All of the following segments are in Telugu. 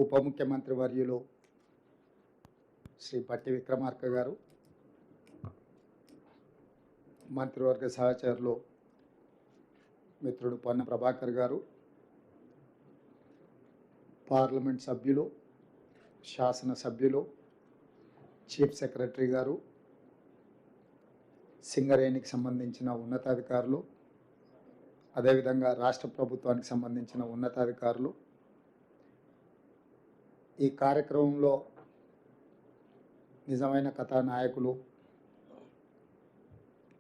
ఉప ముఖ్యమంత్రి వర్యులు శ్రీ పట్టి విక్రమార్క గారు, మంత్రివర్గ సహచరులు మిత్రుడు పొన్న ప్రభాకర్ గారు, పార్లమెంట్ సభ్యులు, శాసన సభ్యులు, చీఫ్ సెక్రటరీ గారు, సింగరేణికి సంబంధించిన ఉన్నతాధికారులు, అదేవిధంగా రాష్ట్ర ప్రభుత్వానికి సంబంధించిన ఉన్నతాధికారులు, ఈ కార్యక్రమంలో నిజమైన కథానాయకులు,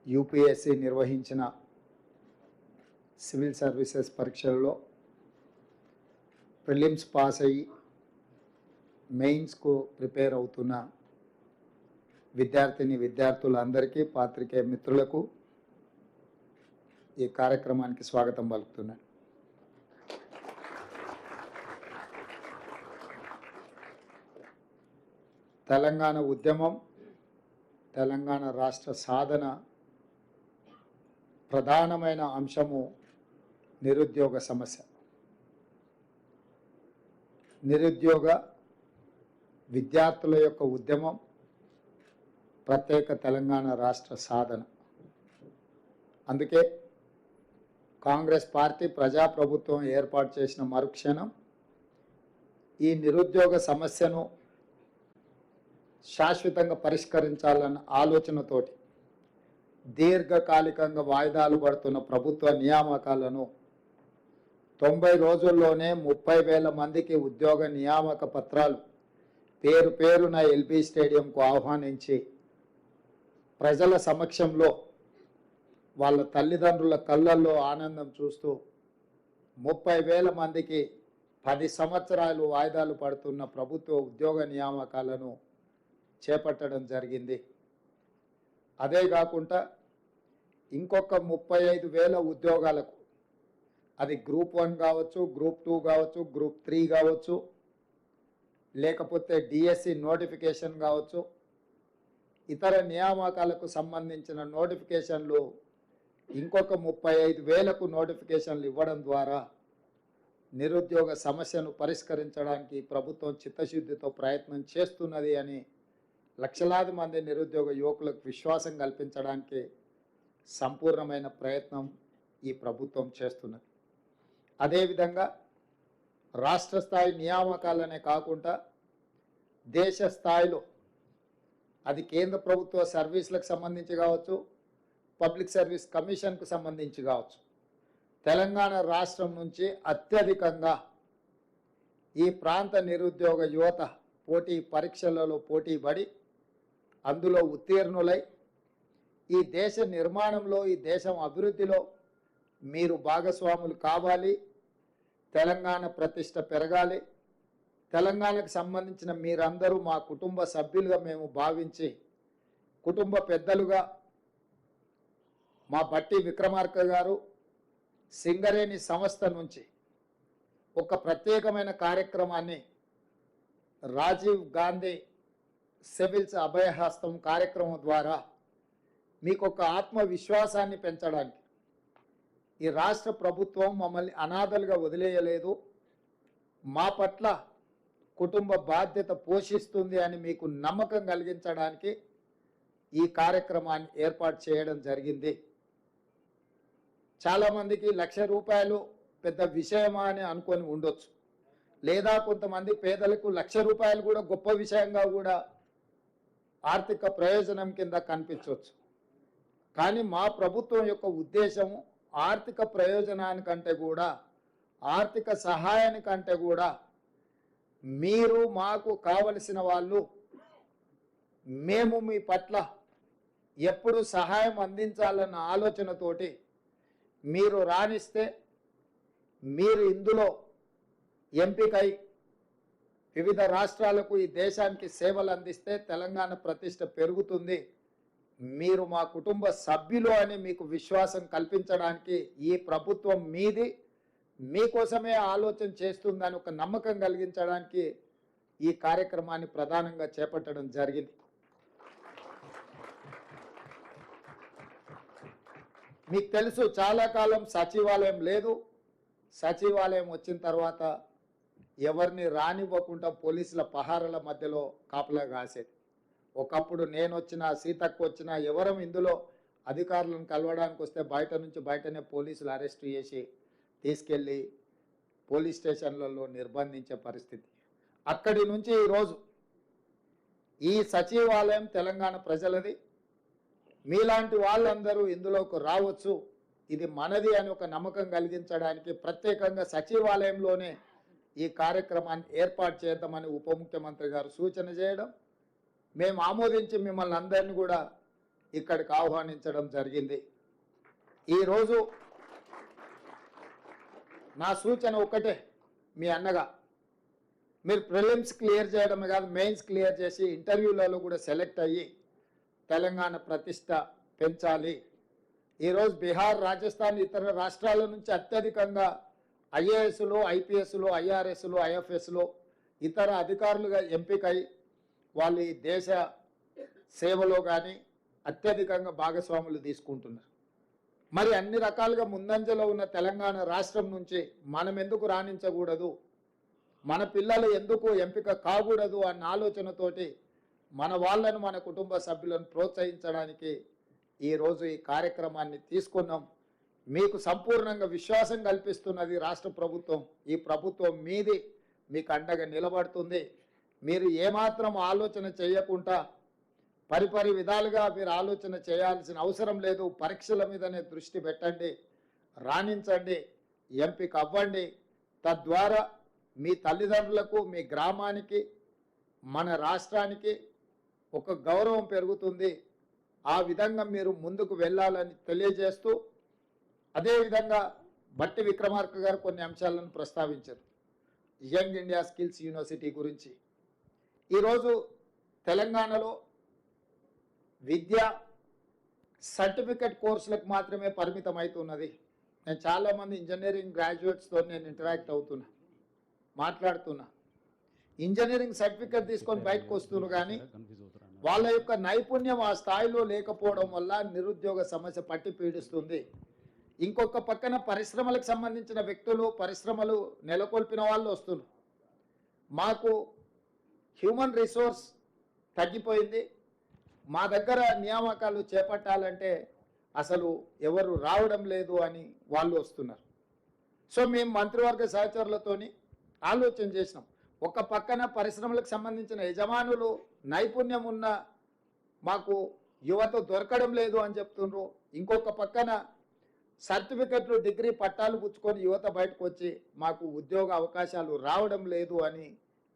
యూపీఎస్సీ నిర్వహించిన సివిల్ సర్వీసెస్ పరీక్షల్లో ప్రిలిమ్స్ పాస్ అయ్యి మెయిన్స్కు ప్రిపేర్ అవుతున్న విద్యార్థులందరికీ, పాత్రికేయ మిత్రులకు ఈ కార్యక్రమానికి స్వాగతం పలుకుతున్నాను. తెలంగాణ ఉద్యమం, తెలంగాణ రాష్ట్ర సాధన ప్రధానమైన అంశము నిరుద్యోగ సమస్య. నిరుద్యోగ విద్యార్థుల యొక్క ఉద్యమం ప్రత్యేక తెలంగాణ రాష్ట్ర సాధన. అందుకే కాంగ్రెస్ పార్టీ ప్రజాప్రభుత్వం ఏర్పాటు చేసిన మరుక్షణం ఈ నిరుద్యోగ సమస్యను శాశ్వతంగా పరిష్కరించాలన్న ఆలోచనతోటి దీర్ఘకాలికంగా వాయిదాలు పడుతున్న ప్రభుత్వ నియామకాలను 90 రోజుల్లోనే 30,000 మందికి ఉద్యోగ నియామక పత్రాలు పేరున ఎల్బీ స్టేడియంకు ఆహ్వానించి ప్రజల సమక్షంలో వాళ్ళ తల్లిదండ్రుల కళ్ళల్లో ఆనందం చూస్తూ 30,000 మందికి 10 సంవత్సరాలు వాయిదాలు పడుతున్న ప్రభుత్వ ఉద్యోగ నియామకాలను చేపట్టడం జరిగింది. అదే కాకుండా ఇంకొక 35,000 ఉద్యోగాలకు, అది గ్రూప్ 1 కావచ్చు, గ్రూప్ 2 కావచ్చు, గ్రూప్ 3 కావచ్చు, లేకపోతే డిఎస్సి నోటిఫికేషన్ కావచ్చు, ఇతర నియామకాలకు సంబంధించిన నోటిఫికేషన్లు ఇంకొక 35,000కు నోటిఫికేషన్లు ఇవ్వడం ద్వారా నిరుద్యోగ సమస్యను పరిష్కరించడానికి ప్రభుత్వం చిత్తశుద్ధితో ప్రయత్నం చేస్తున్నది అని లక్షలాది మంది నిరుద్యోగ యువకులకు విశ్వాసం కల్పించడానికి సంపూర్ణమైన ప్రయత్నం ఈ ప్రభుత్వం చేస్తున్నది. అదేవిధంగా రాష్ట్ర స్థాయి నియామకాలనే కాకుండా దేశ స్థాయిలో, అది కేంద్ర ప్రభుత్వ సర్వీసులకు సంబంధించి కావచ్చు, పబ్లిక్ సర్వీస్ కమిషన్కు సంబంధించి కావచ్చు, తెలంగాణ రాష్ట్రం నుంచి అత్యధికంగా ఈ ప్రాంత నిరుద్యోగ యువత పోటీ పరీక్షలలో పోటీపడి అందులో ఉత్తీర్ణులై ఈ దేశ నిర్మాణంలో, ఈ దేశం అభివృద్ధిలో మీరు భాగస్వాములు కావాలి, తెలంగాణ ప్రతిష్ట పెరగాలి, తెలంగాణకు సంబంధించిన మీరందరూ మా కుటుంబ సభ్యులుగా మేము భావించి, కుటుంబ పెద్దలుగా మా బట్టి విక్రమార్క గారు సింగరేణి సంస్థ నుంచి ఒక ప్రత్యేకమైన కార్యక్రమాన్ని రాజీవ్ గాంధీ సివిల్స్ అభయహస్తం కార్యక్రమం ద్వారా మీకు ఒక ఆత్మవిశ్వాసాన్ని పెంచడానికి, ఈ రాష్ట్ర ప్రభుత్వం మమ్మల్ని అనాథలుగా వదిలేయలేదు, మా పట్ల కుటుంబ బాధ్యత పోషిస్తుంది అని మీకు నమ్మకం కలిగించడానికి ఈ కార్యక్రమాన్ని ఏర్పాటు చేయడం జరిగింది. చాలామందికి ₹1,00,000 పెద్ద విషయమా అని అనుకొని ఉండొచ్చు, లేదా కొంతమంది పేదలకు ₹1,00,000 కూడా గొప్ప విషయంగా కూడా ఆర్థిక ప్రయోజనం కింద కనిపించవచ్చు. కానీ మా ప్రభుత్వం యొక్క ఉద్దేశము ఆర్థిక ప్రయోజనానికంటే కూడా, ఆర్థిక సహాయానికంటే కూడా మీరు మాకు కావలసిన వాళ్ళు, మేము మీ పట్ల ఎప్పుడు సహాయం అందించాలన్న ఆలోచనతోటి మీరు రాణిస్తే, మీరు ఇందులో ఎంపికై వివిధ రాష్ట్రాలకు, ఈ దేశానికి సేవలు అందిస్తే తెలంగాణ ప్రతిష్ట పెరుగుతుంది, మీరు మా కుటుంబ సభ్యులు అని మీకు విశ్వాసం కల్పించడానికి ఈ ప్రభుత్వం మీది, మీకోసమే ఆలోచన చేస్తుందని ఒక నమ్మకం కలిగించడానికి ఈ కార్యక్రమాన్ని ప్రధానంగా చేపట్టడం జరిగింది. మీకు తెలుసు, చాలా కాలం సచివాలయం లేదు. సచివాలయం వచ్చిన తర్వాత ఎవరిని రానివ్వకుండా పోలీసుల పహారాల మధ్యలో కాపలా కాసేది. ఒకప్పుడు నేను వచ్చినా సీతక్క వచ్చినా ఎవరం ఇందులో అధికారులను కలవడానికి వస్తే బయటనే పోలీసులు అరెస్ట్ చేసి తీసుకెళ్ళి పోలీస్ స్టేషన్లలో నిర్బంధించే పరిస్థితి. అక్కడి నుంచి ఈరోజు ఈ సచివాలయం తెలంగాణ ప్రజలది. మీలాంటి వాళ్ళందరూ ఇందులోకి రావచ్చు, ఇది మనది అని ఒక నమ్మకం కలిగించడానికి ప్రత్యేకంగా సచివాలయంలోనే ఈ కార్యక్రమాన్ని ఏర్పాటు చేద్దామని ఉప ముఖ్యమంత్రి గారు సూచన చేయడం, మేము ఆమోదించి మిమ్మల్ని అందరినీ కూడా ఇక్కడికి ఆహ్వానించడం జరిగింది. ఈరోజు నా సూచన ఒకటే, మీ అన్నగా మీరు ప్రిలిమ్స్ క్లియర్ చేయడమే కాదు మెయిన్స్ క్లియర్ చేసి ఇంటర్వ్యూలలో కూడా సెలెక్ట్ అయ్యి తెలంగాణ ప్రతిష్ట పెంచాలి. ఈరోజు బీహార్, రాజస్థాన్ ఇతర రాష్ట్రాల నుంచి అత్యధికంగా ఐఏఎస్లు, ఐపీఎస్లు, ఐఆర్ఎస్లు, ఐఎఫ్ఎస్లు ఇతర అధికారులుగా ఎంపికై వాళ్ళు ఈ దేశ సేవలో కానీ అత్యధికంగా భాగస్వాములు తీసుకుంటున్నారు. మరి అన్ని రకాలుగా ముందంజలో ఉన్న తెలంగాణ రాష్ట్రం నుంచి మనం ఎందుకు రాణించకూడదు, మన పిల్లలు ఎందుకు ఎంపిక కాకూడదు అన్న ఆలోచనతోటి మన వాళ్ళను, మన కుటుంబ సభ్యులను ప్రోత్సహించడానికి ఈరోజు ఈ కార్యక్రమాన్ని తీసుకున్నాం. మీకు సంపూర్ణంగా విశ్వాసం కల్పిస్తున్నది రాష్ట్ర ప్రభుత్వం. ఈ ప్రభుత్వం మీది, మీకు అండగా నిలబడుతుంది. మీరు ఏమాత్రం ఆలోచన చేయకుండా పరిపరి విధాలుగా మీరు ఆలోచన చేయాల్సిన అవసరం లేదు. పరీక్షల మీదనే దృష్టి పెట్టండి, రాణించండి, ఎంపిక అవ్వండి. తద్వారా మీ తల్లిదండ్రులకు, మీ గ్రామానికి, మన రాష్ట్రానికి ఒక గౌరవం పెరుగుతుంది. ఆ విధంగా మీరు ముందుకు వెళ్ళాలని తెలియజేస్తూ, అదేవిధంగా బట్టి విక్రమార్క గారు కొన్ని అంశాలను ప్రస్తావించారు. యంగ్ ఇండియా స్కిల్స్ యూనివర్సిటీ గురించి. ఈరోజు తెలంగాణలో విద్య సర్టిఫికెట్ కోర్సులకు మాత్రమే పరిమితం అవుతున్నది. నేను చాలామంది ఇంజనీరింగ్ గ్రాడ్యుయేట్స్తో నేను ఇంటరాక్ట్ అవుతున్నా, మాట్లాడుతున్నా. ఇంజనీరింగ్ సర్టిఫికెట్ తీసుకొని బయటకు వస్తున్నారు, కానీ వాళ్ళ యొక్క నైపుణ్యం ఆ స్థాయిలో లేకపోవడం వల్ల నిరుద్యోగ సమస్య పట్టి పీడిస్తుంది. ఇంకొక పక్కన పరిశ్రమలకు సంబంధించిన వ్యక్తులు, పరిశ్రమలు నెలకొల్పిన వాళ్ళు వస్తున్నారు. మాకు హ్యూమన్ రిసోర్స్ తగ్గిపోయింది, మా దగ్గర నియామకాలు చేపట్టాలంటే అసలు ఎవరు రావడం లేదు అని వాళ్ళు వస్తున్నారు. సో మేము మంత్రివర్గ సహచరులతోని ఆలోచన చేసినాం. ఒక పక్కన పరిశ్రమలకు సంబంధించిన యజమానులు నైపుణ్యం ఉన్న మాకు యువత దొరకడం లేదు అని చెప్తున్నారు. ఇంకొక పక్కన సర్టిఫికెట్లు, డిగ్రీ పట్టాలు పుచ్చుకొని యువత బయటకు వచ్చి మాకు ఉద్యోగ అవకాశాలు రావడం లేదు అని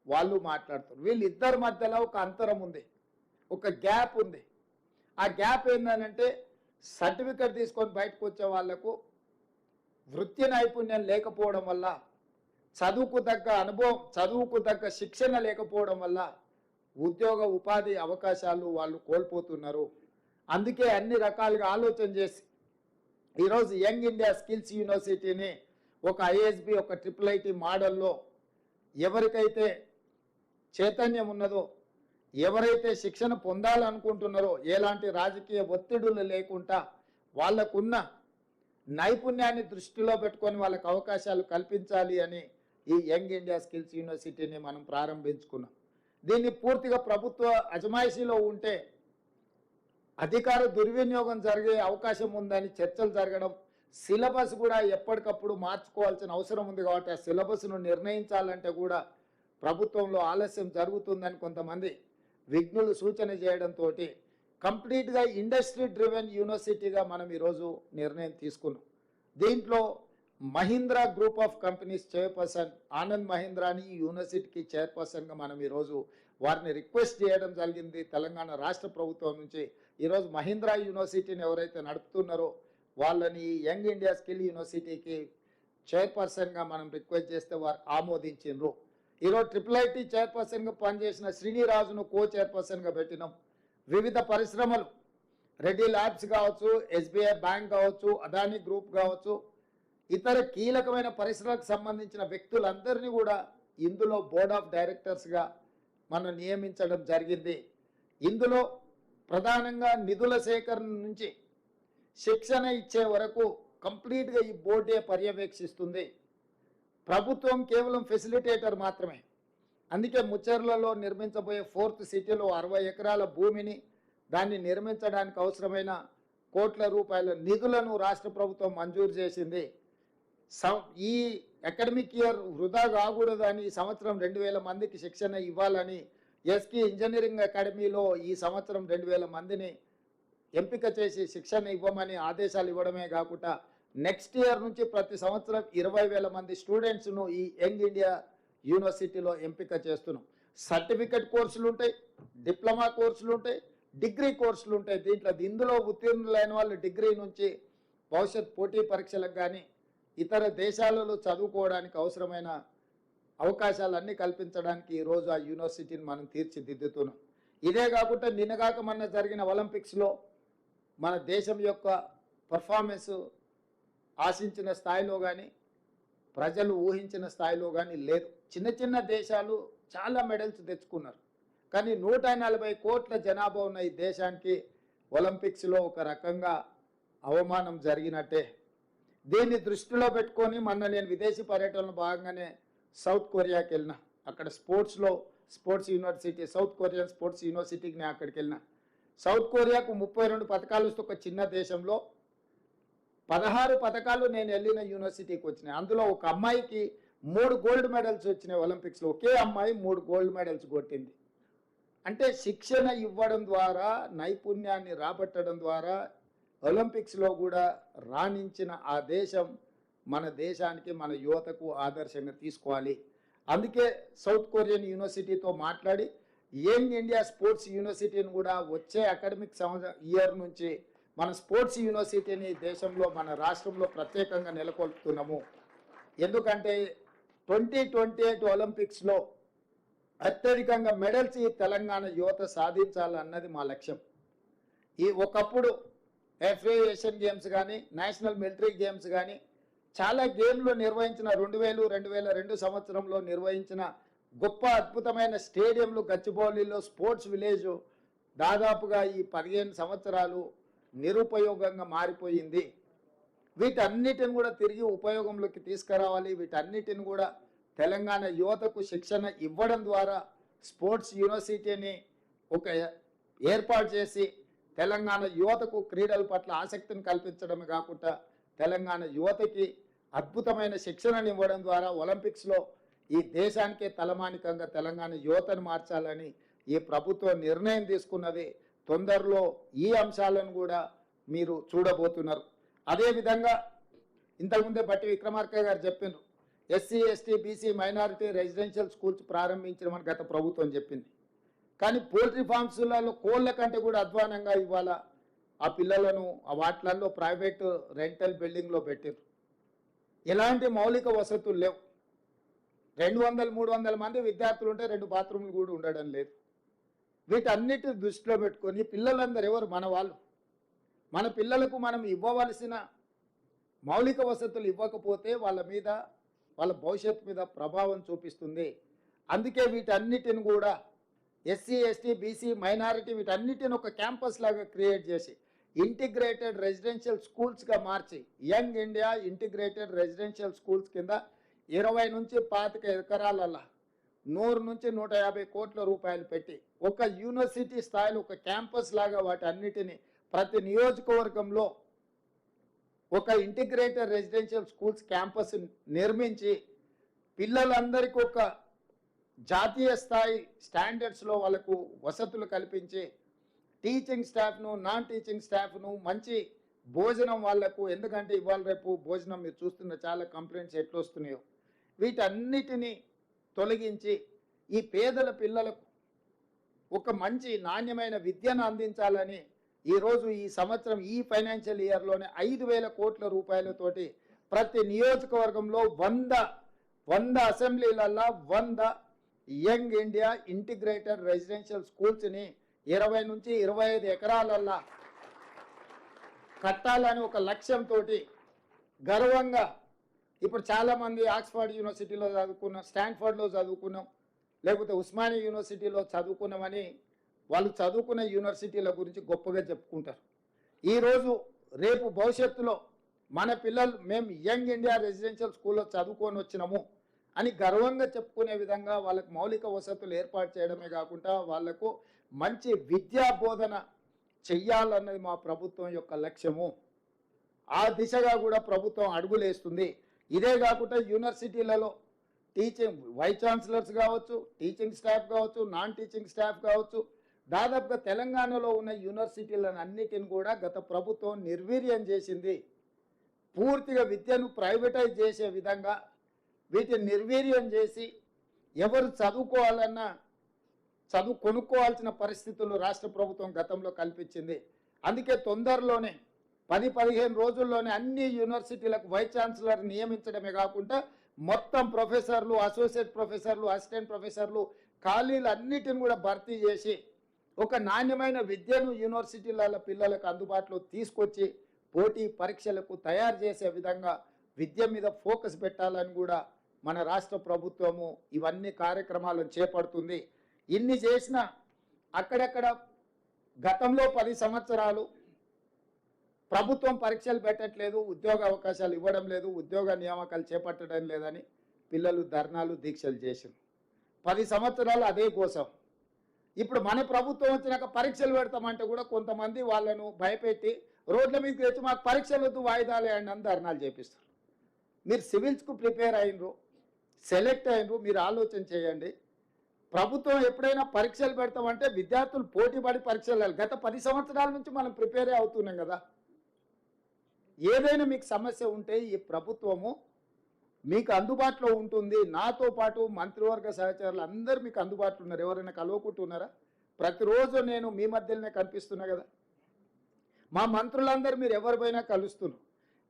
వాళ్ళు మాట్లాడుతున్నారు. వీళ్ళిద్దరి మధ్యలో ఒక అంతరం ఉంది, ఒక గ్యాప్ ఉంది. ఆ గ్యాప్ ఏంటంటే సర్టిఫికెట్ తీసుకొని బయటకు వచ్చే వాళ్లకు వృత్తి నైపుణ్యం లేకపోవడం వల్ల, చదువుకు తగ్గ అనుభవం, చదువుకు తగ్గ శిక్షణ లేకపోవడం వల్ల ఉద్యోగ ఉపాధి అవకాశాలు వాళ్ళు కోల్పోతున్నారు. అందుకే అన్ని రకాలుగా ఆలోచన చేసి ఈరోజు యంగ్ ఇండియా స్కిల్స్ యూనివర్సిటీని ఒక ఐఎస్బి, ఒక IIIT మోడల్లో ఎవరికైతే చైతన్యం ఉన్నదో, ఎవరైతే శిక్షణ పొందాలనుకుంటున్నారో, ఎలాంటి రాజకీయ ఒత్తిడులు లేకుండా వాళ్ళకున్న నైపుణ్యాన్ని దృష్టిలో పెట్టుకొని వాళ్ళకి అవకాశాలు కల్పించాలి అని ఈ యంగ్ ఇండియా స్కిల్స్ యూనివర్సిటీని మనం ప్రారంభించుకున్నాం. దీన్ని పూర్తిగా ప్రభుత్వ అజమాయిషీలో ఉంటే అధికార దుర్వినియోగం జరిగే అవకాశం ఉందని చర్చలు జరగడం, సిలబస్ కూడా ఎప్పటికప్పుడు మార్చుకోవాల్సిన అవసరం ఉంది. కాబట్టి ఆ సిలబస్ను నిర్ణయించాలంటే కూడా ప్రభుత్వంలో ఆలస్యం జరుగుతుందని కొంతమంది విఘ్నులు సూచన చేయడంతో కంప్లీట్గా ఇండస్ట్రీ డ్రివెన్ యూనివర్సిటీగా మనం ఈరోజు నిర్ణయం తీసుకున్నాం. దీంట్లో Mahindra group of companies chairperson Anand మహీంద్రాని ఈ యూనివర్సిటీకి చైర్పర్సన్గా మనం ఈరోజు వారిని రిక్వెస్ట్ చేయడం జరిగింది. తెలంగాణ రాష్ట్ర ప్రభుత్వం నుంచి ఈరోజు మహీంద్రా యూనివర్సిటీని ఎవరైతే నడుపుతున్నారో వాళ్ళని యంగ్ ఇండియా స్కిల్ యూనివర్సిటీకి చైర్పర్సన్గా మనం రిక్వెస్ట్ చేస్తే వారు ఆమోదించారు. ఈరోజు IIIT చైర్పర్సన్గా పనిచేసిన శ్రీనిరాజును కో చైర్పర్సన్గా పెట్టినాం. వివిధ పరిశ్రమలు, రెడ్డి ల్యాబ్స్ కావచ్చు, SBI బ్యాంక్ కావచ్చు, అదానీ గ్రూప్ కావచ్చు, ఇతర కీలకమైన పరిశ్రమలకు సంబంధించిన వ్యక్తులందరినీ కూడా ఇందులో బోర్డ్ ఆఫ్ డైరెక్టర్స్గా మనం నియమించడం జరిగింది. ఇందులో ప్రధానంగా నిధుల సేకరణ నుంచి శిక్షణ ఇచ్చే వరకు కంప్లీట్గా ఈ బోర్డే పర్యవేక్షిస్తుంది. ప్రభుత్వం కేవలం ఫెసిలిటేటర్ మాత్రమే. అందుకే ముచ్చర్లలో నిర్మించబోయే 4th సిటీలో 60 ఎకరాల భూమిని దాన్ని నిర్మించడానికి అవసరమైన కోట్ల రూపాయల నిధులను రాష్ట్ర ప్రభుత్వం మంజూరు చేసింది. ఈ అకాడమిక్ ఇయర్ వృధా కాకూడదని ఈ సంవత్సరం 2000 మందికి శిక్షణ ఇవ్వాలని ఎస్కి ఇంజనీరింగ్ అకాడమీలో ఈ సంవత్సరం 2000 మందిని ఎంపిక చేసి శిక్షణ ఇవ్వమని ఆదేశాలు ఇవ్వడమే కాకుండా నెక్స్ట్ ఇయర్ నుంచి ప్రతి సంవత్సరం 20,000 మంది స్టూడెంట్స్ను ఈ యంగ్ ఇండియా యూనివర్సిటీలో ఎంపిక చేస్తున్నాం. సర్టిఫికెట్ కోర్సులు ఉంటాయి, డిప్లొమా కోర్సులు ఉంటాయి, డిగ్రీ కోర్సులు ఉంటాయి. ఇందులో ఉత్తీర్ణులైన వాళ్ళు డిగ్రీ నుంచి భవిష్యత్ పోటీ పరీక్షలకు కానీ ఇతర దేశాలలో చదువుకోవడానికి అవసరమైన అవకాశాలన్నీ కల్పించడానికి ఈరోజు ఆ యూనివర్సిటీని మనం తీర్చిదిద్దుతున్నాం. ఇదే కాకుండా నిన్నగాక మొన్న జరిగిన ఒలింపిక్స్లో మన దేశం యొక్క పర్ఫార్మెన్స్ ఆశించిన స్థాయిలో కానీ ప్రజలు ఊహించిన స్థాయిలో కానీ లేదు. చిన్న చిన్న దేశాలు చాలా మెడల్స్ తెచ్చుకున్నారు. కానీ 140 కోట్ల జనాభా ఉన్న ఈ దేశానికి ఒలింపిక్స్లో ఒక రకంగా అవమానం జరిగినట్టే. దీన్ని దృష్టిలో పెట్టుకొని మొన్న నేను విదేశీ పర్యటనలో భాగంగానే సౌత్ కొరియాకి వెళ్ళిన. అక్కడ sports university, south Korean sports యూనివర్సిటీకి నేను అక్కడికి వెళ్ళిన. సౌత్ కొరియాకు 32 పథకాలు వస్తే ఒక చిన్న దేశంలో 16 పథకాలు నేను వెళ్ళిన యూనివర్సిటీకి వచ్చినాయి. అందులో ఒక అమ్మాయికి 3 గోల్డ్ మెడల్స్ వచ్చినాయి ఒలింపిక్స్లో. ఒకే అమ్మాయి 3 గోల్డ్ మెడల్స్ కొట్టింది. అంటే శిక్షణ ఇవ్వడం ద్వారా, నైపుణ్యాన్ని రాబట్టడం ద్వారా ఒలింపిక్స్లో కూడా రాణించిన ఆ దేశం మన దేశానికి, మన యువతకు ఆదర్శంగా తీసుకోవాలి. అందుకే సౌత్ కొరియన్ యూనివర్సిటీతో మాట్లాడి యంగ్ ఇండియా స్పోర్ట్స్ యూనివర్సిటీని కూడా వచ్చే అకాడమిక్ ఇయర్ నుంచి మన స్పోర్ట్స్ యూనివర్సిటీని దేశంలో, మన రాష్ట్రంలో ప్రత్యేకంగా నెలకొల్పుతున్నాము. ఎందుకంటే 2028 ఒలింపిక్స్లో అత్యధికంగా మెడల్స్ ఈ తెలంగాణ యువత సాధించాలన్నది మా లక్ష్యం. ఒకప్పుడు FA ఏషియన్ గేమ్స్ కానీ, నేషనల్ మిలిటరీ గేమ్స్ కానీ చాలా గేమ్లు నిర్వహించిన 2000-2002 సంవత్సరంలో నిర్వహించిన గొప్ప అద్భుతమైన స్టేడియంలు గచ్చిబౌలిలో స్పోర్ట్స్ విలేజ్ దాదాపుగా ఈ 15 సంవత్సరాలు నిరుపయోగంగా మారిపోయింది. వీటన్నిటిని కూడా తిరిగి ఉపయోగంలోకి తీసుకురావాలి. వీటన్నిటిని కూడా తెలంగాణ యువతకు శిక్షణ ఇవ్వడం ద్వారా స్పోర్ట్స్ యూనివర్సిటీని ఒక ఏర్పాటు చేసి తెలంగాణ యువతకు క్రీడల పట్ల ఆసక్తిని కల్పించడమే కాకుండా తెలంగాణ యువతకి అద్భుతమైన శిక్షణను ఇవ్వడం ద్వారా ఒలింపిక్స్లో ఈ దేశానికే తలమానికంగా తెలంగాణ యువతను మార్చాలని ఈ ప్రభుత్వం నిర్ణయం తీసుకున్నది. తొందరలో ఈ అంశాలను కూడా మీరు చూడబోతున్నారు. అదేవిధంగా ఇంతకుముందే బట్టి విక్రమార్క గారు చెప్పినారు, SC, ST, BC minority residential schools ప్రారంభించమని గత ప్రభుత్వం చెప్పింది. కానీ పోల్ట్రీ ఫార్మ్స్లలో కోళ్ళ కంటే కూడా అధ్వానంగా ఇవాళ ఆ పిల్లలను ఆ వాటిలలో ప్రైవేటు రెంటల్ బిల్డింగ్లో పెట్టారు. ఎలాంటి మౌలిక వసతులు లేవు. 200-300 మంది విద్యార్థులు ఉంటే 2 బాత్రూమ్లు కూడా ఉండడం లేదు. వీటన్నిటిని దృష్టిలో పెట్టుకొని పిల్లలందరూ ఎవరు? మన వాళ్ళు. మన పిల్లలకు మనం ఇవ్వవలసిన మౌలిక వసతులు ఇవ్వకపోతే వాళ్ళ మీద, వాళ్ళ భవిష్యత్తు మీద ప్రభావం చూపిస్తుంది. అందుకే వీటన్నిటిని కూడా SC, ST, BC మైనారిటీ వీటన్నిటిని ఒక క్యాంపస్ లాగా క్రియేట్ చేసి ఇంటిగ్రేటెడ్ రెసిడెన్షియల్ స్కూల్స్గా మార్చి young India integrated residential schools కింద 20 నుంచి 25 ఎకరాలల్లా 100-150 కోట్ల రూపాయలు పెట్టి ఒక యూనివర్సిటీ స్థాయిలో ఒక క్యాంపస్ లాగా వాటి అన్నిటిని ప్రతి నియోజకవర్గంలో ఒక ఇంటిగ్రేటెడ్ రెసిడెన్షియల్ స్కూల్స్ క్యాంపస్ నిర్మించి పిల్లలందరికీ ఒక జాతీయ స్థాయి స్టాండర్డ్స్లో వాళ్ళకు వసతులు కల్పించి టీచింగ్ స్టాఫ్ను, నాన్ టీచింగ్ స్టాఫ్ను, మంచి భోజనం వాళ్లకు, ఎందుకంటే ఇవాళ రేపు భోజనం మీరు చూస్తున్న చాలా కంప్లైంట్స్ ఎట్లా వస్తున్నాయో వీటన్నిటినీ తొలగించి ఈ పేదల పిల్లలకు ఒక మంచి నాణ్యమైన విద్యను అందించాలని ఈరోజు ఈ సంవత్సరం ఈ ఫైనాన్షియల్ ఇయర్లోనే 5,000 కోట్ల రూపాయలతోటి ప్రతి నియోజకవర్గంలో 100 అసెంబ్లీలల్లో 100 యంగ్ ఇండియా ఇంటిగ్రేటెడ్ రెసిడెన్షియల్ స్కూల్స్ని 20 నుంచి 25 ఎకరాలల్లా కట్టాలని ఒక లక్ష్యంతో గర్వంగా ఇప్పుడు చాలామంది ఆక్స్ఫర్డ్ యూనివర్సిటీలో చదువుకున్నాం, స్టాన్ఫర్డ్లో చదువుకున్నాం, లేకపోతే ఉస్మానియా యూనివర్సిటీలో చదువుకున్నామని వాళ్ళు చదువుకున్న యూనివర్సిటీల గురించి గొప్పగా చెప్పుకుంటారు. ఈరోజు రేపు భవిష్యత్తులో మన పిల్లలు మేము యంగ్ ఇండియా రెసిడెన్షియల్ స్కూల్లో చదువుకొని వచ్చినాము అని గర్వంగా చెప్పుకునే విధంగా వాళ్ళకు మౌలిక వసతులు ఏర్పాటు చేయడమే కాకుండా వాళ్లకు మంచి విద్యా బోధన చెయ్యాలన్నది మా ప్రభుత్వం యొక్క లక్ష్యము. ఆ దిశగా కూడా ప్రభుత్వం అడుగులేస్తుంది. ఇదే కాకుండా యూనివర్సిటీలలో టీచింగ్ వైస్ ఛాన్సలర్స్ కావచ్చు, టీచింగ్ స్టాఫ్ కావచ్చు, నాన్ టీచింగ్ స్టాఫ్ కావచ్చు, దాదాపుగా తెలంగాణలో ఉన్న యూనివర్సిటీలను అన్నిటిని కూడా గత ప్రభుత్వం నిర్వీర్యం చేసింది. పూర్తిగా విద్యను ప్రైవేటైజ్ చేసే విధంగా వీటిని నిర్వీర్యం చేసి ఎవరు చదువుకోవాలన్నా చదువు కొనుక్కోవాల్సిన పరిస్థితులు రాష్ట్ర ప్రభుత్వం గతంలో కల్పించింది. అందుకే తొందరలోనే 10-15 రోజుల్లోనే అన్ని యూనివర్సిటీలకు వైస్ ఛాన్సలర్ నియమించడమే కాకుండా మొత్తం ప్రొఫెసర్లు, అసోసియేట్ ప్రొఫెసర్లు, అసిస్టెంట్ ప్రొఫెసర్లు ఖాళీలు అన్నిటిని కూడా భర్తీ చేసి ఒక నాణ్యమైన విద్యను యూనివర్సిటీల పిల్లలకు అందుబాటులో తీసుకొచ్చి పోటీ పరీక్షలకు తయారు చేసే విధంగా విద్య మీద ఫోకస్ పెట్టాలని కూడా మన రాష్ట్ర ప్రభుత్వము ఇవన్నీ కార్యక్రమాలను చేపడుతుంది. ఇన్ని చేసినా అక్కడక్కడ గతంలో 10 సంవత్సరాలు ప్రభుత్వం పరీక్షలు పెట్టట్లేదు, ఉద్యోగ అవకాశాలు ఇవ్వడం లేదు, ఉద్యోగ నియామకాలు చేపట్టడం లేదని పిల్లలు ధర్నాలు దీక్షలు చేశారు. 10 సంవత్సరాలు అదే కోసం. ఇప్పుడు మన ప్రభుత్వం వచ్చినాక పరీక్షలు పెడతామంటే కూడా కొంతమంది వాళ్ళను భయపెట్టి రోడ్ల మీద తెచ్చి మాకు పరీక్షలు వద్దు వాయిదాలే అని ధర్నాలు చేపిస్తారు. మీరు సివిల్స్కు ప్రిపేర్ అయినరు, సెలెక్ట్ అయినరు, మీరు ఆలోచన చేయండి. ప్రభుత్వం ఎప్పుడైనా పరీక్షలు పెడతామంటే విద్యార్థులు పోటీపడి పరీక్షలు గత 10 సంవత్సరాల నుంచి మనం ప్రిపేరే అవుతున్నాం కదా. ఏదైనా మీకు సమస్య ఉంటే ఈ ప్రభుత్వము మీకు అందుబాటులో ఉంటుంది. నాతో పాటు మంత్రివర్గ సహచరులు అందరూ మీకు అందుబాటులో ఉన్నారు. ఎవరైనా కలవకుంటున్నారా? ప్రతిరోజు నేను మీ మధ్యలోనే కనిపిస్తున్నా కదా. మా మంత్రులందరూ మీరు ఎవరిపైనా కలుస్తున్నారు.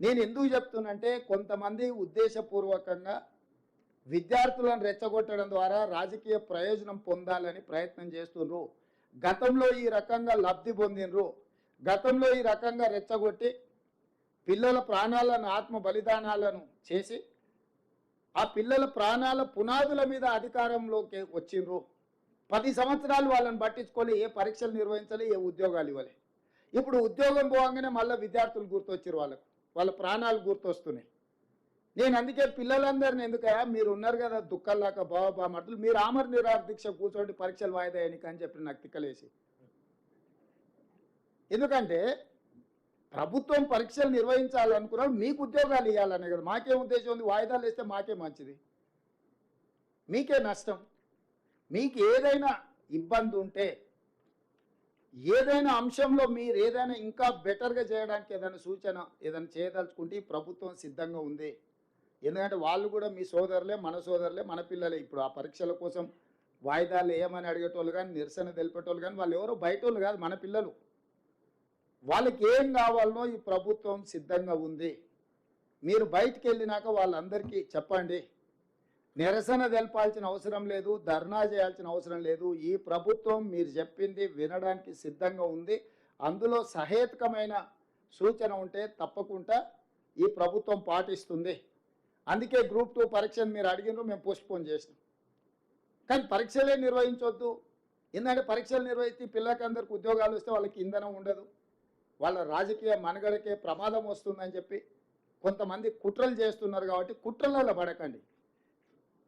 నేను ఎందుకు చెప్తున్నానంటే కొంతమంది ఉద్దేశపూర్వకంగా విద్యార్థులను రెచ్చగొట్టడం ద్వారా రాజకీయ ప్రయోజనం పొందాలని ప్రయత్నం చేస్తున్నారు. గతంలో ఈ రకంగా లబ్ధి పొందినరు. గతంలో ఈ రకంగా రెచ్చగొట్టి పిల్లల ప్రాణాలను ఆత్మ బలిదానాలను చేసి ఆ పిల్లల ప్రాణాల పునాదుల మీద అధికారంలోకి వచ్చిండ్రు. 10 సంవత్సరాలు వాళ్ళని పట్టించుకొని ఏ పరీక్షలు నిర్వహించాలి, ఏ ఉద్యోగాలు ఇవ్వాలి. ఇప్పుడు ఉద్యోగం పోగానే మళ్ళీ విద్యార్థులు గుర్తొచ్చారు, వాళ్ళ ప్రాణాలు గుర్తొస్తున్నాయి. నేను అందుకే పిల్లలందరినీ ఎందుకయ్యా మీరు ఉన్నారు కదా దుఃఖాలాక బామర్దులు, మీరు ఆమర నిరాహార దీక్ష కూర్చోండి పరీక్షలు వాయిదా వేయడానికి అని చెప్పి నాకు తిక్కలేసి. ఎందుకంటే ప్రభుత్వం పరీక్షలు నిర్వహించాలనుకున్నాడు, మీకు ఉద్యోగాలు ఇవ్వాలనే కదా. మాకేం ఉద్దేశం ఉంది? వాయిదాలు వేస్తే మాకే మంచిది, మీకే నష్టం. మీకు ఏదైనా ఇబ్బంది ఉంటే, ఏదైనా అంశంలో మీరు ఏదైనా ఇంకా బెటర్గా చేయడానికి ఏదైనా సూచన ఏదైనా చేయదలుచుకుంటే ఈ ప్రభుత్వం సిద్ధంగా ఉంది. ఎందుకంటే వాళ్ళు కూడా మీ సోదరులే, మన సోదరులే, మన పిల్లలే. ఇప్పుడు ఆ పరీక్షల కోసం వాయిదాలు ఏమని అడిగేటోళ్ళు కానీ, నిరసన తెలిపేటోళ్ళు కానీ వాళ్ళు ఎవరో బయట వాళ్ళు కాదు, మన పిల్లలు. వాళ్ళకి ఏం కావాలనో ఈ ప్రభుత్వం సిద్ధంగా ఉంది. మీరు బయటికి వెళ్ళినాక వాళ్ళందరికీ చెప్పండి. నిరసన తెలపాల్సిన అవసరం లేదు, ధర్నా చేయాల్సిన అవసరం లేదు. ఈ ప్రభుత్వం మీరు చెప్పింది వినడానికి సిద్ధంగా ఉంది. అందులో సహేతుకమైన సూచన ఉంటే తప్పకుండా ఈ ప్రభుత్వం పాటిస్తుంది. అందుకే గ్రూప్ 2 పరీక్షను మీరు అడిగినారు, మేము పోస్ట్పోన్ చేసినాం. కానీ పరీక్షలే నిర్వహించవద్దు. ఎందుకంటే పరీక్షలు నిర్వహిస్తే పిల్లలందరికీ ఉద్యోగాలు వస్తే వాళ్ళకి ఇంధనం ఉండదు, వాళ్ళ రాజకీయ మనుగడకే ప్రమాదం వస్తుందని చెప్పి కొంతమంది కుట్రలు చేస్తున్నారు. కాబట్టి కుట్రలలో పడకండి.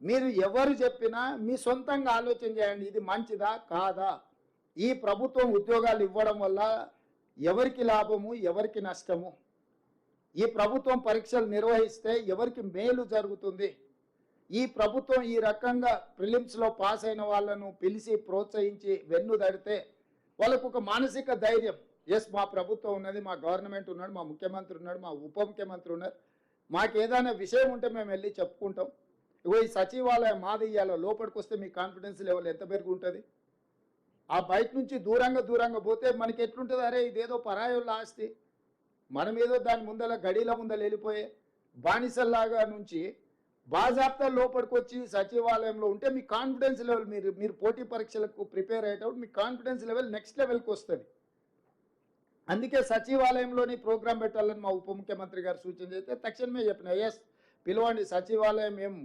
మీరు ఎవరు చెప్పినా మీ సొంతంగా ఆలోచన చేయండి, ఇది మంచిదా కాదా. ఈ ప్రభుత్వం ఉద్యోగాలు ఇవ్వడం వల్ల ఎవరికి లాభము, ఎవరికి నష్టము, ఈ ప్రభుత్వం పరీక్షలు నిర్వహిస్తే ఎవరికి మేలు జరుగుతుంది. ఈ ప్రభుత్వం ఈ రకంగా ప్రిలిమ్స్లో పాస్ అయిన వాళ్ళను పిలిచి ప్రోత్సహించి వెన్ను దడితే వాళ్ళకు ఒక మానసిక ధైర్యం, ఎస్ మా ప్రభుత్వం ఉన్నది, మా గవర్నమెంట్ ఉన్నాడు, మా ముఖ్యమంత్రి ఉన్నాడు, మా ఉప ముఖ్యమంత్రి ఉన్నారు, మాకు ఏదైనా విషయం ఉంటే మేము వెళ్ళి చెప్పుకుంటాం. ఇగో ఈ సచివాలయం మాది ఇయ్యాలో లోపలికి వస్తే మీ కాన్ఫిడెన్స్ లెవెల్ ఎంత పెరిగి ఉంటుంది. ఆ బయట నుంచి దూరంగా పోతే మనకి ఎట్లుంటుంది, అరే ఇదేదో పరాయోళ్ళ ఆస్తి, మనం ఏదో దాని ముందల గడిల ముందల వెళ్ళిపోయే బానిసల్లాగా నుంచి బాజాప్తా లోపలికి వచ్చి సచివాలయంలో ఉంటే మీ కాన్ఫిడెన్స్ లెవెల్ మీరు పోటీ పరీక్షలకు ప్రిపేర్ అయ్యేటప్పుడు మీ కాన్ఫిడెన్స్ లెవెల్ నెక్స్ట్ లెవెల్కి వస్తుంది. అందుకే సచివాలయంలోని ప్రోగ్రాం పెట్టాలని మా ఉప ముఖ్యమంత్రి గారు సూచన చేస్తే తక్షణమే చెప్పిన, ఎస్ పిలవండి, సచివాలయం ఏం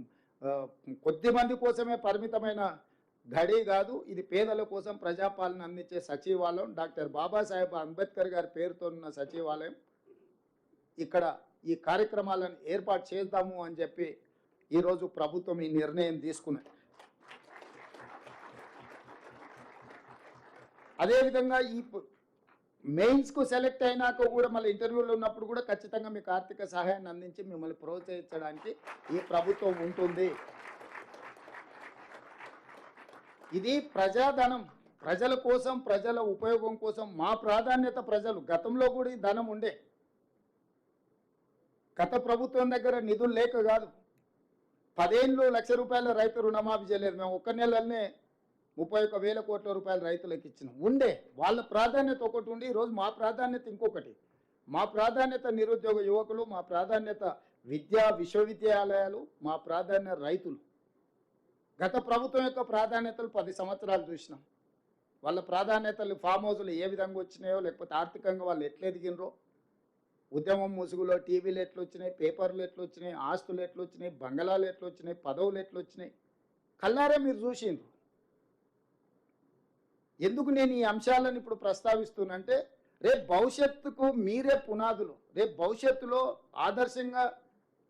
కొద్ది మంది కోసమే పరిమితమైన గడి కాదు, ఇది పేదల కోసం ప్రజాపాలన అందించే సచివాలయం, డాక్టర్ బాబాసాహెబ్ అంబేద్కర్ గారి పేరుతో ఉన్న సచివాలయం. ఇక్కడ ఈ కార్యక్రమాలను ఏర్పాటు చేద్దాము అని చెప్పి ఈరోజు ప్రభుత్వం ఈ నిర్ణయం తీసుకున్నది. అదేవిధంగా ఈ మెయిన్స్కు సెలెక్ట్ అయినాక కూడా మళ్ళీ ఇంటర్వ్యూలో ఉన్నప్పుడు కూడా ఖచ్చితంగా మీకు ఆర్థిక సహాయాన్ని అందించి మిమ్మల్ని ప్రోత్సహించడానికి ఈ ప్రభుత్వం ఉంటుంది. ఇది ప్రజాధనం, ప్రజల కోసం, ప్రజల ఉపయోగం కోసం. మా ప్రాధాన్యత ప్రజలు. గతంలో కూడా ఈ ధనం ఉండే, గత ప్రభుత్వం దగ్గర నిధులు లేక కాదు. 10 ఏళ్ళు ₹1,00,000 రైతు రుణమాఫీ చేయలేదు. మేము ఒక్క నెలలోనే 31,000 కోట్ల రూపాయలు రైతులకు ఇచ్చినాం. ఉండే వాళ్ళ ప్రాధాన్యత ఒకటి ఉండి, ఈరోజు మా ప్రాధాన్యత ఇంకొకటి. మా ప్రాధాన్యత నిరుద్యోగ యువకులు, మా ప్రాధాన్యత విశ్వవిద్యాలయాలు, మా ప్రాధాన్యత రైతులు. గత ప్రభుత్వం యొక్క ప్రాధాన్యతలు 10 సంవత్సరాలు చూసినాం. వాళ్ళ ప్రాధాన్యతలు ఫామ్ హౌస్లు ఏ విధంగా వచ్చినాయో, లేకపోతే ఆర్థికంగా వాళ్ళు ఎట్లా ఎదిగినరో, ఉద్యమం ముసుగులో టీవీలు ఎట్లా వచ్చినాయి, పేపర్లు ఎట్లా వచ్చినాయి, ఆస్తులు ఎట్లా వచ్చినాయి, బంగళాలు ఎట్లా వచ్చినాయి, పదవులు ఎట్లా వచ్చినాయి, కల్లారే మీరు చూసిండ్రు. ఎందుకు నేను ఈ అంశాలను ఇప్పుడు ప్రస్తావిస్తున్నానంటే, రేపు భవిష్యత్తుకు మీరే పునాదులు. రేపు భవిష్యత్తులో ఆదర్శంగా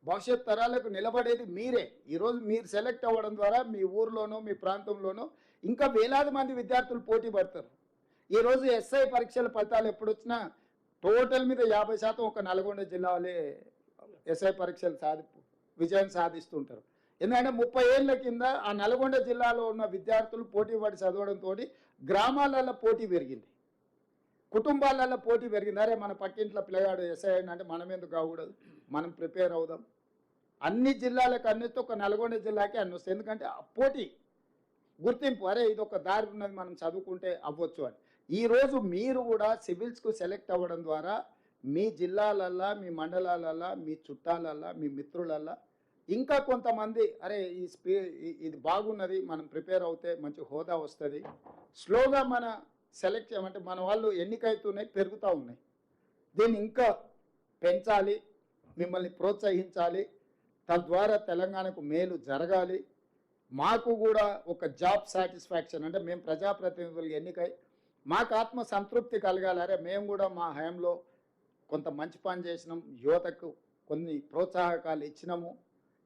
భవిష్యత్ తరాలకు నిలబడేది మీరే. ఈరోజు మీరు సెలెక్ట్ అవ్వడం ద్వారా మీ ఊర్లోనో మీ ప్రాంతంలోనో ఇంకా వేలాది మంది విద్యార్థులు పోటీ పడతారు. ఈరోజు ఎస్ఐ పరీక్షల ఫలితాలు ఎప్పుడు వచ్చినా టోటల్ మీద 50% ఒక నల్గొండ జిల్లా వాళ్ళే ఎస్ఐ పరీక్షలు విజయం సాధిస్తుంటారు. ఎందుకంటే 30 ఏళ్ల కింద ఆ నల్గొండ జిల్లాలో ఉన్న విద్యార్థులు పోటీ పడి చదవడంతో గ్రామాలలో పోటీ పెరిగింది, కుటుంబాలలో పోటీ పెరిగింది. అరే మన పక్కింట్లో పిల్లగాడు ఎస్ఐ అంటే మనం ఎందుకు కాకూడదు, మనం ప్రిపేర్ అవుదాం. అన్ని జిల్లాలకు అన్నితో ఒక నల్గొండ జిల్లాకి అన్ని వస్తాయి. ఎందుకంటే పోటీ, గుర్తింపు, అరే ఇది ఒక దారి ఉన్నది, మనం చదువుకుంటే అవ్వచ్చు అని. ఈరోజు మీరు కూడా సివిల్స్కు సెలెక్ట్ అవ్వడం ద్వారా మీ జిల్లాలల్లో, మీ మండలాలల్లో, మీ చుట్టాలల్లో, మీ మిత్రులల్లో ఇంకా కొంతమంది అరే ఇది బాగున్నది, మనం ప్రిపేర్ అవుతే మంచి హోదా వస్తుంది. స్లోగా మన సెలెక్ట్ చేయమంటే మన వాళ్ళు ఎన్నికైతున్నాయి, పెరుగుతూ ఉన్నాయి. దీన్ని ఇంకా పెంచాలి, మిమ్మల్ని ప్రోత్సహించాలి. తద్వారా తెలంగాణకు మేలు జరగాలి. మాకు కూడా ఒక జాబ్ సాటిస్ఫాక్షన్, అంటే మేము ప్రజాప్రతినిధులు ఎన్నికై మాకు ఆత్మ సంతృప్తి కలగాలి. అరే మేము కూడా మా హయాంలో కొంత మంచి పని చేసినాం, యువతకు కొన్ని ప్రోత్సాహకాలు ఇచ్చినాము,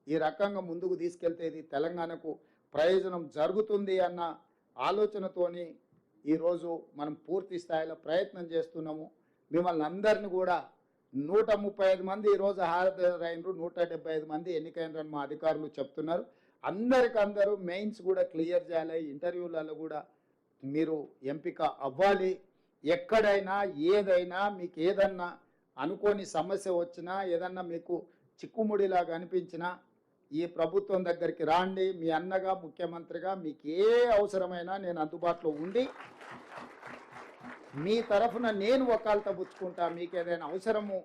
ఈ రకంగా ముందుకు తీసుకెళ్తే ఇది తెలంగాణకు ప్రయోజనం జరుగుతుంది అన్న ఆలోచనతోని ఈరోజు మనం పూర్తి స్థాయిలో ప్రయత్నం చేస్తున్నాము. మిమ్మల్ని అందరిని కూడా 135 మంది ఈరోజు హాజరైనరు, 175 మంది ఎన్నికైనరని మా అధికారులు చెప్తున్నారు. అందరికందరూ మెయిన్స్ కూడా క్లియర్ చేయాలి. ఇంటర్వ్యూలలో కూడా మీరు ఎంపిక అవ్వాలి. ఎక్కడైనా ఏదైనా మీకు ఏదన్నా అనుకోని సమస్య వచ్చినా, ఏదన్నా మీకు చిక్కుముడిలాగా అనిపించినా ఈ ప్రభుత్వం దగ్గరికి రాండి. మీ అన్నగా, ముఖ్యమంత్రిగా మీకు ఏ అవసరమైనా నేను అందుబాటులో ఉండి మీ తరఫున నేను వకాల్తా పుచ్చుకుంటా. మీకు ఏదైనా అవసరము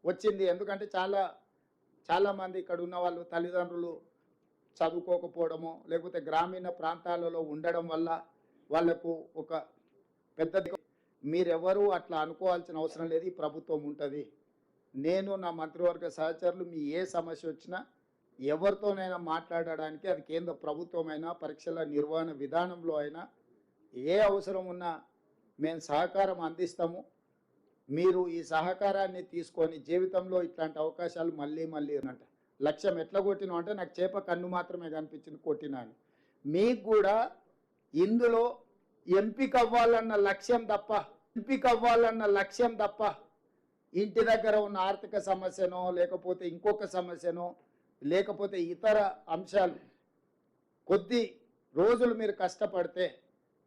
వచ్చింది, ఎందుకంటే చాలామంది ఇక్కడ ఉన్న వాళ్ళు తల్లిదండ్రులు చదువుకోకపోవడమో, లేకపోతే గ్రామీణ ప్రాంతాలలో ఉండడం వల్ల వాళ్లకు ఒక పెద్ద మీరెవరూ అట్లా అనుకోవాల్సిన అవసరం లేదు. ఈ ప్రభుత్వం ఉంటుంది. నేను నా మంత్రివర్గ సహచరులు మీ ఏ సమస్య వచ్చినా ఎవరితోనైనా మాట్లాడడానికి, అది కేంద్ర ప్రభుత్వమైనా, పరీక్షల నిర్వహణ విధానంలో అయినా ఏ అవసరం ఉన్నా మేము సహకారం అందిస్తాము. మీరు ఈ సహకారాన్ని తీసుకొని జీవితంలో ఇట్లాంటి అవకాశాలు మళ్ళీ అంట. లక్ష్యం ఎట్లా కొట్టినా అంటే నాకు చేప కన్ను మాత్రమే కనిపించింది కొట్టినా అని. మీకు కూడా ఇందులో ఎంపిక అవ్వాలన్న లక్ష్యం తప్ప ఇంటి దగ్గర ఉన్న ఆర్థిక సమస్యనో, లేకపోతే ఇంకొక సమస్యనో, లేకపోతే ఇతర అంశాలు, కొద్ది రోజులు మీరు కష్టపడితే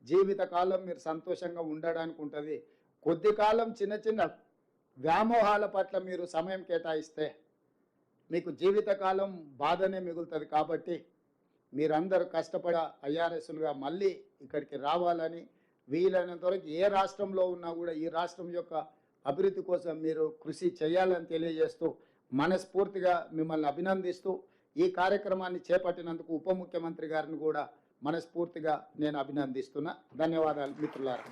జీవితకాలం మీరు సంతోషంగా ఉండడానికి ఉంటుంది. కొద్ది కాలం చిన్న చిన్న వ్యామోహాల పట్ల మీరు సమయం కేటాయిస్తే మీకు జీవితకాలం బాధనే మిగులుతుంది. కాబట్టి మీరందరూ కష్టపడి ఐఆర్ఎస్లుగా మళ్ళీ ఇక్కడికి రావాలని, వీలైనంత వరకు ఏ రాష్ట్రంలో ఉన్నా కూడా ఈ రాష్ట్రం యొక్క అభివృద్ధి కోసం మీరు కృషి చేయాలని తెలియజేస్తూ మనస్ఫూర్తిగా మిమ్మల్ని అభినందిస్తూ ఈ కార్యక్రమాన్ని చేపట్టినందుకు ఉప ముఖ్యమంత్రి గారిని కూడా మనస్ఫూర్తిగా నేను అభినందిస్తున్నా. ధన్యవాదాలు మిత్రులారా.